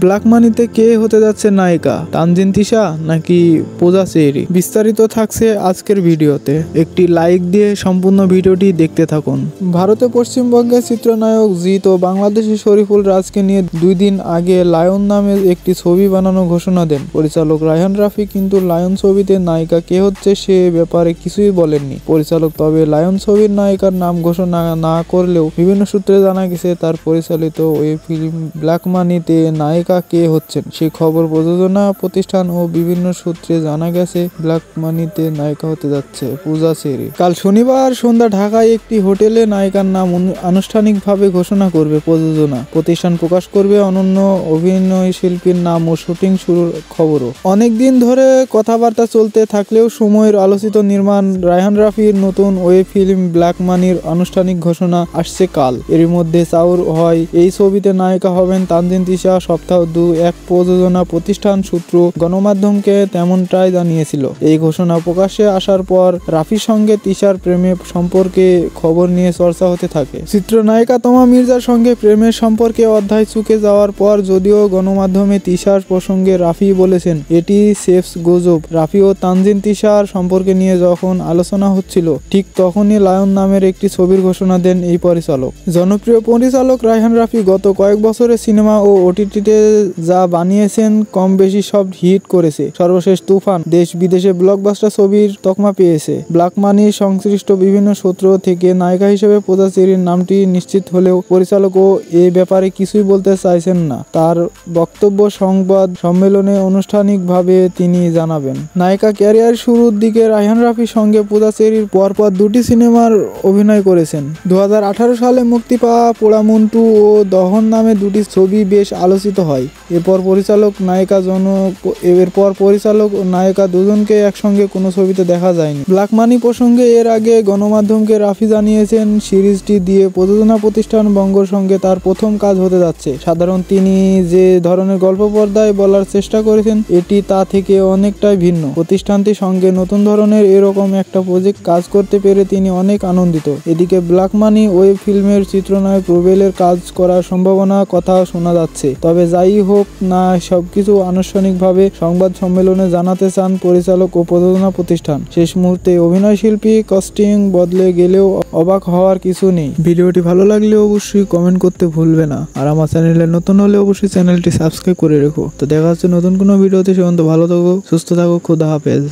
Black মানিতে কে হতে যাচ্ছে নায়িকা, তানজিন তিশা নাকি পূজা চেরি? বিস্তারিত থাকছে আজকের ভিডিওতে। একটি লাইক দিয়ে সম্পূর্ণ ভিডিওটি দেখতে থাকুন। ভারতে পশ্চিমবঙ্গের চিত্রনায়ক জিৎ ও বাংলাদেশের শরীফুল রাজকে নিয়ে 2 দিন আগে লায়ন নামে একটি ছবি বানানোর ঘোষণা দেন পরিচালক রায়হান রাফি। কিন্তু লায়ন ছবিতে নায়িকা কে হচ্ছে সে ব্যাপারে কিছুই বলেননি পরিচালক। তবে লায়ন ছবির নায়িকার নাম ঘোষণা না করলেও বিভিন্ন সূত্রে জানা গেছে তার পরিচালিত ওই ফিল্ম ব্ল্যাক মানিতে নায়িকা কে হচ্ছেন সে খবর প্রযোজনা প্রতিষ্ঠান ও বিভিন্ন সূত্রে জানা গেছে ব্ল্যাক মানিতে নায়িকা হতে যাচ্ছে পূজা চেরি। কাল শনিবার সন্ধ্যা ঢাকায় একটি হোটেলে নায়িকার নাম আনুষ্ঠানিকভাবে ঘোষণা করবে প্রযোজনা প্রতিষ্ঠান, প্রকাশ করবে অনন্য অভিনয় শিল্পীর নাম ও শুটিং শুরুর খবরও। অনেকদিন ধরে কথাবার্তা চলতে থাকলেও সময়ের আলোচিত নির্মাণ রায়হান রাফির নতুন ওয়েব ফিল্ম ব্ল্যাক মানির আনুষ্ঠানিক ঘোষণা আসছে কাল। এর মধ্যে চাউর হয় এই ছবিতে নায়িকা হবেন তানজিন তিশা। সপ্তাহ 2 এক প্রযোজনা প্রতিষ্ঠান সূত্র গণমাধ্যমকে তেমনটাই জানিয়েছিল। এই ঘোষণা প্রকাশ্যে আসার পর রাফির সঙ্গে তিশার প্রেমের সম্পর্কে খবর নিয়ে চর্চা হতে থাকে। চিত্রনায়িকা তমা মির্জার সঙ্গে প্রেমের সম্পর্কে অধ্যায় চুকে যাওয়ার পর যদিও গণমাধ্যমে তিশার প্রসঙ্গে রাফি বলেছেন এটি সেফস গুজব। রাফি ও তানজিন তিশার সম্পর্কে নিয়ে যখন আলোচনা হচ্ছিল ঠিক তখনই লায়ন নামের একটি ছবির ঘোষণা দেন এই পরিচালক। জনপ্রিয় পরিচালক রায়হান রাফি গত কয়েক বছরে সিনেমা ও ওটিটিতে যা বানিয়েছেন কম বেশি সব হিট করেছে। সর্বশেষ তুফান দেশ বিদেশে ব্লকবাস্টার ছবির তকমা পেয়েছে। ব্ল্যাক মানি সংশ্লিষ্ট বিভিন্ন সূত্র থেকে নায়িকা হিসেবে পূজা চেরির নামটি নিশ্চিত হলেও পরিচালকও এ ব্যাপারে কিছুই বলতে চাইছেন না। তার বক্তব্য সংবাদ সম্মেলনে আনুষ্ঠানিকভাবে তিনি জানাবেন। নায়িকা ক্যারিয়ার শুরুর দিকে রায়হান রাফির সঙ্গে পূজা চেরির পরপর 2টি সিনেমার অভিনয় করেছেন। 2018 সালে মুক্তি পাওয়া পোড়ামন্টু ও দহন নামে 2টি ছবি বেশ আলোচিত হয়। এরপর পরিচালক ও নায়িকা দুজনকে একসঙ্গে কোনো ছবিতে দেখা যায়নি। ব্ল্যাক মানি প্রসঙ্গে এর আগে গণমাধ্যমকে রাফি জানিয়েছেন সিরিজটি দিয়ে প্রযোজনা প্রতিষ্ঠান বঙ্গর সঙ্গে তার প্রথম কাজ হতে যাচ্ছে। সাধারণ তিনি যে ধরনের গল্প পর্দায় বলার চেষ্টা করেছেন এটি তা থেকে অনেকটাই ভিন্ন। প্রতিষ্ঠানটির সঙ্গে নতুন ধরনের এরকম একটা প্রজেক্ট কাজ করতে পেরে তিনি অনেক আনন্দিত। এদিকে ব্ল্যাক মানি ওয়েব ফিল্মের চিত্রনায়ক রুবেলের কাজ করার সম্ভাবনা কথা শোনা যাচ্ছে। তবে যাই হোক না সবকিছু আনুষ্ঠানিকভাবে সংবাদ সম্মেলনে জানাতে চান পরিচালক ও প্রযোজনা প্রতিষ্ঠান। শেষ মুহূর্তে অভিনয় শিল্পী কস্টিং বদলে গেলেও অবাক হওয়ার কিছু নেই। ভিডিওটি ভালো লাগলে অবশ্যই কমেন্ট করতে ভুলবে না। আর আমার চ্যানেলে নতুন হলে অবশ্যই চ্যানেলটি সাবস্ক্রাইব করে রেখো। তো দেখা হচ্ছে নতুন কোনো ভিডিওতে। সে পর্যন্ত ভালো থাকো, সুস্থ থাকো, খোদা হাফেজ।